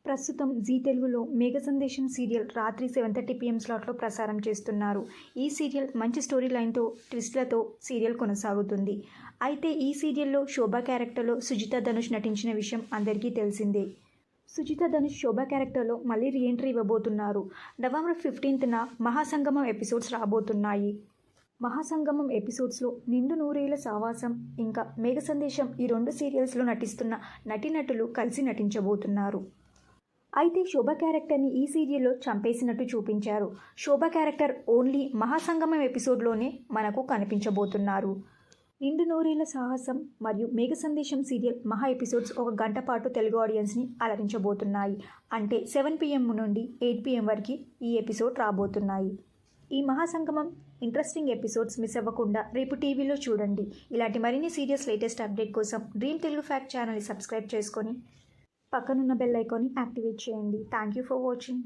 ప్రస్తుతం జీ తెలుగులో మేఘ సందేశం సీరియల్ రాత్రి 7:30 PM స్లాట్లో ప్రసారం చేస్తున్నారు. ఈ సీరియల్ మంచి స్టోరీ లైన్తో ట్విస్ట్లతో సీరియల్ కొనసాగుతుంది. అయితే ఈ సీరియల్లో శోభ క్యారెక్టర్లో సుజిత ధనుష్ నటించిన విషయం అందరికీ తెలిసిందే. సుజిత ధనుష్ శోభ క్యారెక్టర్లో మళ్ళీ రీఎంట్రీ ఇవ్వబోతున్నారు. నవంబర్ 15న మహాసంగమం ఎపిసోడ్స్ రాబోతున్నాయి. మహాసంగమం ఎపిసోడ్స్లో నిండు నూరేళ్ల సావాసం ఇంకా మేఘ సందేశం ఈ 2 సీరియల్స్లో నటిస్తున్న నటీనటులు కలిసి నటించబోతున్నారు. అయితే శోభ క్యారెక్టర్ని ఈ సీరియల్లో చంపేసినట్టు చూపించారు. శోభ క్యారెక్టర్ ఓన్లీ మహాసంగమం ఎపిసోడ్లోనే మనకు కనిపించబోతున్నారు. నిండు నూరేళ్ల సాహసం మరియు మేఘ సందేశం సీరియల్ మహా ఎపిసోడ్స్ 1 గంట పాటు తెలుగు ఆడియన్స్ని అలరించబోతున్నాయి. అంటే 7 PM నుండి 8 PM వరకు ఈ ఎపిసోడ్ రాబోతున్నాయి. ఈ మహాసంగమం ఇంట్రెస్టింగ్ ఎపిసోడ్స్ మిస్ అవ్వకుండా రేపు టీవీలో చూడండి. ఇలాంటి మరిన్ని సీరియల్స్ లేటెస్ట్ అప్డేట్ కోసం డ్రీమ్ తెలుగు ఫ్యాక్ట్ ఛానల్ని సబ్స్క్రైబ్ చేసుకొని పక్కనున్న బెల్ ఐకాన్ని యాక్టివేట్ చేయండి. Thank you for watching.